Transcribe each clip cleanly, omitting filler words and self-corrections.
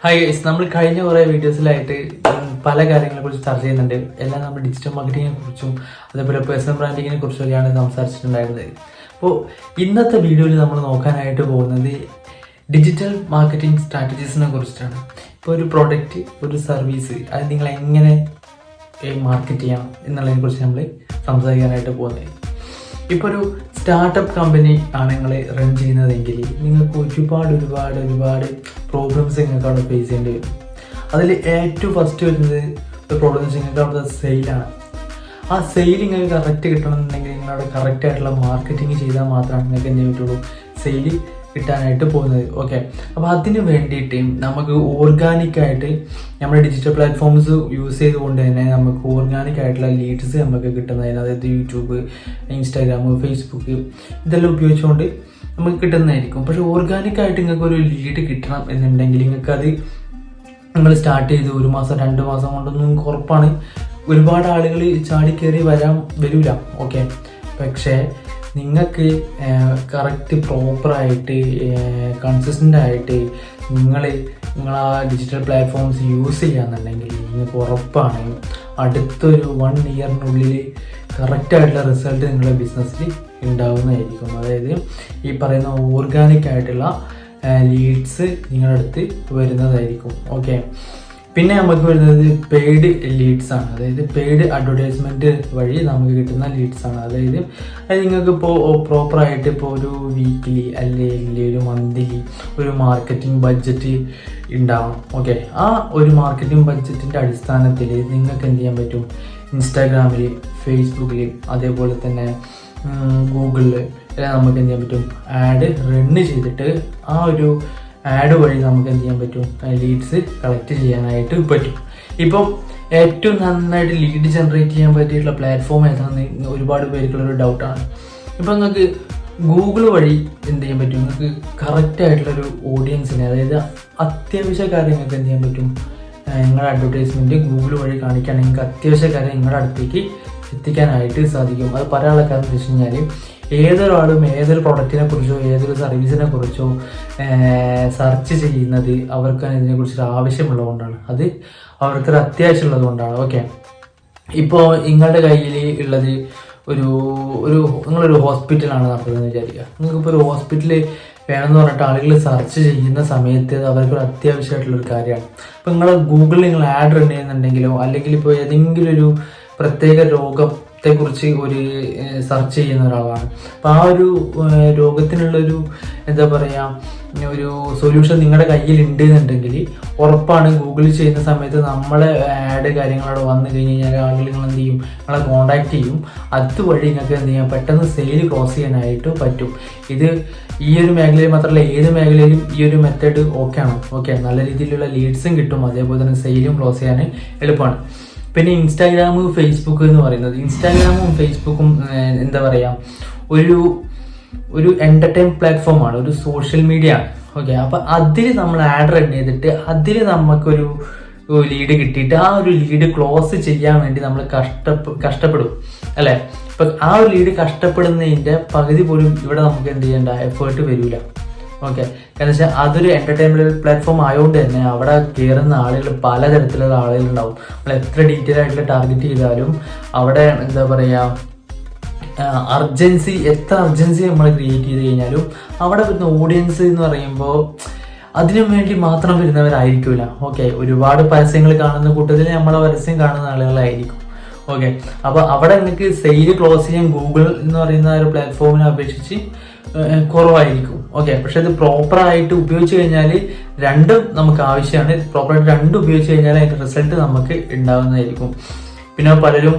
Hi guys, നമ്മൾ കഴിഞ്ഞ കുറേ വീഡിയോസിലായിട്ട് പല കാര്യങ്ങളെക്കുറിച്ച് ചർച്ച ചെയ്യുന്നുണ്ട്. എല്ലാം നമ്മൾ ഡിജിറ്റൽ മാർക്കറ്റിങ്ങിനെ കുറിച്ചും അതേപോലെ പേഴ്സണൽ ബ്രാൻഡിങ്ങിനെ കുറിച്ചൊക്കെയാണ് സംസാരിച്ചിട്ടുണ്ടായിരുന്നത്. അപ്പോൾ ഇന്നത്തെ വീഡിയോയിൽ നമ്മൾ നോക്കാനായിട്ട് പോകുന്നത് ഡിജിറ്റൽ മാർക്കറ്റിംഗ് സ്ട്രാറ്റജീസിനെ കുറിച്ചിട്ടാണ്. ഇപ്പോൾ ഒരു പ്രോഡക്റ്റ്, ഒരു സർവീസ്, അത് നിങ്ങൾ എങ്ങനെ മാർക്കറ്റ് ചെയ്യണം എന്നുള്ളതിനെ കുറിച്ച് നമ്മൾ സംസാരിക്കാനായിട്ട് പോകുന്നത്. ഇപ്പോൾ ഒരു സ്റ്റാർട്ടപ്പ് കമ്പനി ആണ് നിങ്ങൾ റൺ ചെയ്യുന്നതെങ്കിൽ നിങ്ങൾക്ക് ഒരുപാട് പ്രോബ്ലംസ് നിങ്ങൾക്ക് അവിടെ ഫേസ് ചെയ്യേണ്ടി വരും. അതിൽ ഏറ്റവും ഫസ്റ്റ് വരുന്നത് ഒരു പ്രോബ്ലം എന്ന് വെച്ചാൽ നിങ്ങൾക്ക് അവിടുത്തെ സെയിലാണ്. ആ സെയിൽ നിങ്ങൾക്ക് കറക്റ്റ് കിട്ടണമെന്നുണ്ടെങ്കിൽ നിങ്ങളവിടെ കറക്റ്റായിട്ടുള്ള മാർക്കറ്റിംഗ് ചെയ്താൽ മാത്രമാണ് നിങ്ങൾക്ക് എന്ത് പറ്റുള്ളൂ, സെയിൽ കിട്ടാനായിട്ട് പോകുന്നത്. ഓക്കെ, അപ്പോൾ അതിന് വേണ്ടിയിട്ട് നമുക്ക് ഓർഗാനിക്കായിട്ട് നമ്മുടെ ഡിജിറ്റൽ പ്ലാറ്റ്ഫോംസ് യൂസ് ചെയ്തുകൊണ്ട് തന്നെ നമുക്ക് ഓർഗാനിക്കായിട്ടുള്ള ലീഡ്സ് നമുക്ക് കിട്ടുന്നതിന്, അതായത് യൂട്യൂബ്, ഇൻസ്റ്റാഗ്രാം, ഫേസ്ബുക്ക് ഇതെല്ലാം ഉപയോഗിച്ചുകൊണ്ട് നമുക്ക് കിട്ടുന്നതായിരിക്കും. പക്ഷേ ഓർഗാനിക്കായിട്ട് നിങ്ങൾക്ക് ഒരു ലീഡ് കിട്ടണം എന്നുണ്ടെങ്കിൽ നിങ്ങൾക്കത് നിങ്ങൾ സ്റ്റാർട്ട് ചെയ്ത് 1 മാസം 2 മാസം കൊണ്ടൊന്നും നിങ്ങൾക്ക് ഉറപ്പാണ് ഒരുപാട് ആളുകൾ ചാടിക്കയറി വരില്ല. ഓക്കെ, പക്ഷേ നിങ്ങൾക്ക് കറക്റ്റ് പ്രോപ്പറായിട്ട് കൺസിസ്റ്റൻ്റ് ആയിട്ട് നിങ്ങളെ ആ ഡിജിറ്റൽ പ്ലാറ്റ്ഫോംസ് യൂസ് ചെയ്യാന്നുണ്ടെങ്കിൽ നിങ്ങൾക്ക് ഉറപ്പാണ് അടുത്തൊരു 1 ഇയറിനുള്ളിൽ കറക്റ്റായിട്ടുള്ള റിസൾട്ട് നിങ്ങളുടെ ബിസിനസ്സിൽ ഉണ്ടാവുന്നതായിരിക്കും. അതായത് ഈ പറയുന്ന ഓർഗാനിക് ആയിട്ടുള്ള ലീഡ്സ് നിങ്ങളുടെ അടുത്ത് വരുന്നതായിരിക്കും. ഓക്കെ, പിന്നെ നമുക്ക് വരുന്നത് പെയ്ഡ് ലീഡ്സ് ആണ്. അതായത് പെയ്ഡ് അഡ്വർടൈസ്മെൻറ്റ് വഴി നമുക്ക് കിട്ടുന്ന ലീഡ്സ് ആണ്. അതായത് അത് നിങ്ങൾക്കിപ്പോൾ പ്രോപ്പറായിട്ട് ഇപ്പോൾ ഒരു വീക്കിലി അല്ലെങ്കിൽ ഒരു മന്ത്ലി ഒരു മാർക്കറ്റിംഗ് ബഡ്ജറ്റ് ഉണ്ടാവണം. ഓക്കെ, ആ ഒരു മാർക്കറ്റിംഗ് ബഡ്ജറ്റിൻ്റെ അടിസ്ഥാനത്തിൽ നിങ്ങൾക്ക് എന്ത് ചെയ്യാൻ പറ്റും, ഇൻസ്റ്റാഗ്രാമിൽ, ഫേസ്ബുക്കിൽ, അതേപോലെ തന്നെ ഗൂഗിളിൽ എല്ലാം നമുക്ക് എന്ത് ചെയ്യാൻ പറ്റും, ആഡ് റണ്ണ് ചെയ്തിട്ട് ആ ഒരു ആഡ് വഴി നമുക്ക് എന്ത് ചെയ്യാൻ പറ്റും, ലീഡ്സ് കളക്ട് ചെയ്യാനായിട്ട് പറ്റും. ഇപ്പം ഏറ്റവും നന്നായിട്ട് ലീഡ് ജനറേറ്റ് ചെയ്യാൻ പറ്റിയിട്ടുള്ള പ്ലാറ്റ്ഫോം ഏതാണെന്ന് ഒരുപാട് പേർക്കുള്ളൊരു ഡൗട്ടാണ്. ഇപ്പം നിങ്ങൾക്ക് ഗൂഗിൾ വഴി എന്ത് ചെയ്യാൻ പറ്റും, നിങ്ങൾക്ക് കറക്റ്റായിട്ടുള്ളൊരു ഓഡിയൻസിനെ, അതായത് അത്യാവശ്യക്കാരെ നിങ്ങൾക്ക് എന്ത് ചെയ്യാൻ പറ്റും, നിങ്ങളുടെ അഡ്വർടൈസ്മെൻറ്റ് ഗൂഗിൾ വഴി കാണിക്കുകയാണെങ്കിൽ നിങ്ങൾക്ക് അത്യാവശ്യക്കാരെ നിങ്ങളുടെ അടുത്തേക്ക് എത്തിക്കാനായിട്ട് സാധിക്കും. അത് പറയാനുള്ള കാരണം എന്ന് വെച്ച് കഴിഞ്ഞാൽ ഏതൊരാളും ഏതൊരു പ്രൊഡക്റ്റിനെ കുറിച്ചോ ഏതൊരു സർവീസിനെ കുറിച്ചോ സെർച്ച് ചെയ്യുന്നത് അവർക്ക് ഇതിനെക്കുറിച്ചൊരു ആവശ്യമുള്ളതുകൊണ്ടാണ്, അത് അവർക്കൊരു അത്യാവശ്യമുള്ളത് കൊണ്ടാണ്. ഓക്കെ, ഇപ്പോൾ നിങ്ങളുടെ കയ്യിൽ ഉള്ളത് നിങ്ങളൊരു ഹോസ്പിറ്റലാണ് നടത്തുന്നതെന്ന് വിചാരിക്കുക. നിങ്ങൾക്കിപ്പോൾ ഒരു ഹോസ്പിറ്റൽ വേണമെന്ന് പറഞ്ഞിട്ട് ആളുകൾ സെർച്ച് ചെയ്യുന്ന സമയത്ത് അവർക്കൊരു അത്യാവശ്യമായിട്ടുള്ളൊരു കാര്യമാണ്. ഇപ്പോൾ നിങ്ങൾ ഗൂഗിളിൽ നിങ്ങൾ ആഡ് റൺ ചെയ്യുന്നുണ്ടെങ്കിലോ അല്ലെങ്കിൽ ഇപ്പോൾ ഏതെങ്കിലും ഒരു പ്രത്യേക രോഗത്തെക്കുറിച്ച് ഒരു സെർച്ച് ചെയ്യുന്ന ഒരാളാണ്, അപ്പോൾ ആ ഒരു രോഗത്തിനുള്ളൊരു എന്താ പറയുക ഒരു സൊല്യൂഷൻ നിങ്ങളുടെ കയ്യിൽ ഉണ്ട് എന്നുണ്ടെങ്കിൽ ഉറപ്പാണ് ഗൂഗിളിൽ ചെയ്യുന്ന സമയത്ത് നമ്മളെ ആഡ് കാര്യങ്ങളവിടെ വന്നു കഴിഞ്ഞ് കഴിഞ്ഞാൽ ആളുകൾ നിങ്ങൾ എന്ത് ചെയ്യും, നിങ്ങളെ കോൺടാക്ട് ചെയ്യും. അതുവഴി നിങ്ങൾക്ക് എന്ത് ചെയ്യാം, പെട്ടെന്ന് സെയിൽ ക്ലോസ് ചെയ്യാനായിട്ട് പറ്റും. ഇത് ഈ ഒരു മേഖലയിൽ മാത്രമല്ല ഏത് മേഖലയിലും ഈ ഒരു മെത്തേഡ് ഓക്കെയാണ്. ഓക്കെ, നല്ല രീതിയിലുള്ള ലീഡ്സും കിട്ടും, അതേപോലെ തന്നെ സെയിലും ക്ലോസ് ചെയ്യാൻ എളുപ്പമാണ്. പിന്നെ ഇൻസ്റ്റാഗ്രാം, ഫേസ്ബുക്ക് എന്ന് പറയുന്നത്, ഇൻസ്റ്റാഗ്രാമും ഫേസ്ബുക്കും എന്താ പറയുക ഒരു എൻ്റർടൈൻ പ്ലാറ്റ്ഫോമാണ്, ഒരു സോഷ്യൽ മീഡിയ ആണ്. ഓക്കെ, അപ്പോൾ അതിൽ നമ്മൾ ആഡ് റൺ ചെയ്തിട്ട് അതിൽ നമുക്കൊരു ലീഡ് കിട്ടിയിട്ട് ആ ഒരു ലീഡ് ക്ലോസ് ചെയ്യാൻ വേണ്ടി നമ്മൾ കഷ്ടപ്പെടും അല്ലേ. ഇപ്പം ആ ഒരു ലീഡ് കഷ്ടപ്പെടുന്നതിൻ്റെ പകുതി പോലും ഇവിടെ നമുക്ക് എന്ത് ചെയ്യേണ്ട എഫേർട്ട് വരില്ല. ഓക്കെ, കാരണം വെച്ചാൽ അതൊരു എൻ്റർടൈൻമെൻറ്റ് പ്ലാറ്റ്ഫോം ആയതുകൊണ്ട് തന്നെ അവിടെ കയറുന്ന ആളുകൾ പലതരത്തിലുള്ള ആളുകളുണ്ടാവും. നമ്മൾ എത്ര ഡീറ്റെയിൽ ആയിട്ടുള്ള ടാർഗറ്റ് ചെയ്താലും അവിടെ എന്താ പറയുക എത്ര അർജൻസി നമ്മൾ ക്രിയേറ്റ് ചെയ്ത് കഴിഞ്ഞാലും അവിടെ വരുന്ന ഓഡിയൻസ് എന്ന് പറയുമ്പോൾ അതിനു വേണ്ടി മാത്രം വരുന്നവരായിരിക്കില്ല. ഓക്കെ, ഒരുപാട് പരസ്യങ്ങൾ കാണുന്ന കൂട്ടത്തിൽ നമ്മളെ പരസ്യം കാണുന്ന ആളുകളായിരിക്കും. ഓക്കെ, അപ്പോൾ അവിടെ നിങ്ങൾക്ക് സെയിൽ ക്ലോസ് ചെയ്യാൻ ഗൂഗിൾ എന്ന് പറയുന്ന ഒരു പ്ലാറ്റ്ഫോമിനെ അപേക്ഷിച്ച് കുറവായിരിക്കും. ഓക്കെ, പക്ഷെ ഇത് പ്രോപ്പറായിട്ട് ഉപയോഗിച്ച് കഴിഞ്ഞാൽ രണ്ടും നമുക്ക് ആവശ്യമാണ്. പ്രോപ്പറായിട്ട് രണ്ടും ഉപയോഗിച്ച് കഴിഞ്ഞാൽ അതിൻ്റെ റിസൾട്ട് നമുക്ക് ഉണ്ടാകുന്നതായിരിക്കും. പിന്നെ പലരും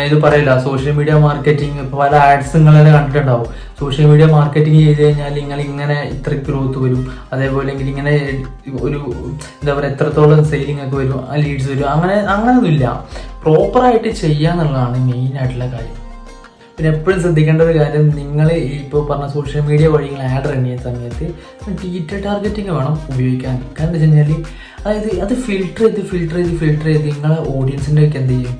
ഇത് പറയില്ല, സോഷ്യൽ മീഡിയ മാർക്കറ്റിംഗ്, ഇപ്പോൾ പല ആഡ്സ് നിങ്ങൾ തന്നെ കണ്ടിട്ടുണ്ടാവും. സോഷ്യൽ മീഡിയ മാർക്കറ്റിംഗ് ചെയ്ത് കഴിഞ്ഞാൽ നിങ്ങൾ ഇങ്ങനെ ഇത്ര ഗ്രോത്ത് വരും, അതേപോലെ ഇങ്ങനെ ഒരു എന്താ പറയുക എത്രത്തോളം സെയിലിംഗ് ഒക്കെ വരും, ആ ലീഡ്സ് വരും, അങ്ങനെയൊന്നുമില്ല. പ്രോപ്പറായിട്ട് ചെയ്യുക എന്നുള്ളതാണ് മെയിനായിട്ടുള്ള കാര്യം. പിന്നെ എപ്പോഴും ശ്രദ്ധിക്കേണ്ട ഒരു കാര്യം, നിങ്ങൾ ഇപ്പോൾ പറഞ്ഞ സോഷ്യൽ മീഡിയ വഴി നിങ്ങൾ ആഡ് റൺ ചെയ്യുന്ന സമയത്ത് ഡീറ്റെയിൽ ടാർഗറ്റിംഗ് വേണം ഉപയോഗിക്കാൻ. കാരണം എന്താ വെച്ച് കഴിഞ്ഞാൽ അതായത് അത് ഫിൽട്ടർ ചെയ്ത് നിങ്ങളെ ഓഡിയൻസിൻ്റെ ഒക്കെ എന്ത് ചെയ്യും,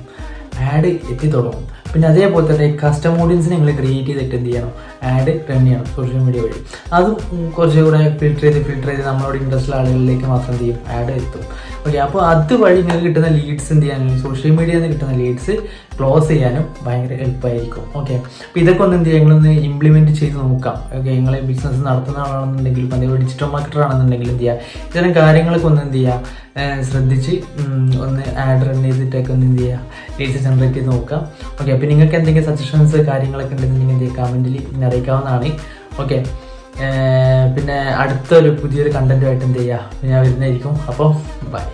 ആഡ് എത്തി തുടങ്ങും. പിന്നെ അതേപോലെ തന്നെ കസ്റ്റം ഓഡിയൻസിനെ നിങ്ങൾ ക്രിയേറ്റ് ചെയ്തിട്ട് എന്ത് ചെയ്യണം, ആഡ് റൺ ചെയ്യണം സോഷ്യൽ മീഡിയ വഴി. അതും കുറച്ചുകൂടെ ഫിൽറ്റർ ചെയ്ത് നമ്മളോട് ഇൻട്രസ്റ്റ് ആളുകളിലേക്ക് മാത്രം എന്ത് ചെയ്യും, ആഡ് എത്തും. ഓക്കെ, അപ്പോൾ അതുവഴി നിങ്ങൾക്ക് കിട്ടുന്ന ലീഡ്സ് എന്ത് ചെയ്യാനും, സോഷ്യൽ മീഡിയയിൽ നിന്ന് കിട്ടുന്ന ലീഡ്സ് ക്ലോസ് ചെയ്യാനും ഭയങ്കര എളുപ്പമായിരിക്കും. ഓക്കെ, അപ്പോൾ ഇതൊക്കെ ഒന്ന് എന്ത് ചെയ്യുക, നിങ്ങളൊന്ന് ഇംപ്ലിമെൻറ്റ് ചെയ്ത് നോക്കാം. ഓക്കെ, നിങ്ങൾ ബിസിനസ് നടത്തുന്ന ആളാണെന്നുണ്ടെങ്കിലും അതേപോലെ ഡിജിറ്റൽ മാർക്കറ്റർ ആണെന്നുണ്ടെങ്കിലും എന്ത് ചെയ്യുക, ഇത്തരം കാര്യങ്ങളൊക്കെ ഒന്ന് എന്ത് ചെയ്യുക, ശ്രദ്ധിച്ച് ഒന്ന് ആഡ് റൺ ചെയ്തിട്ടൊക്കെ ഒന്ന് എന്ത് ചെയ്യുക, ലീഡ്സ് ജനറേറ്റ് ചെയ്ത് നോക്കാം. ഓക്കെ, അപ്പോൾ നിങ്ങൾക്ക് എന്തെങ്കിലും സജഷൻസ് കാര്യങ്ങളൊക്കെ ഉണ്ടെന്നുണ്ടെങ്കിൽ എന്ത് ചെയ്യുക, കമൻറ്റിൽ പിന്നെ അറിയിക്കാവുന്നതാണ്. ഓക്കെ, പിന്നെ അടുത്തൊരു പുതിയൊരു കണ്ടൻറ്റുമായിട്ട് എന്ത് ചെയ്യുക ഞാൻ വരുന്നതായിരിക്കും. അപ്പോൾ ബൈ.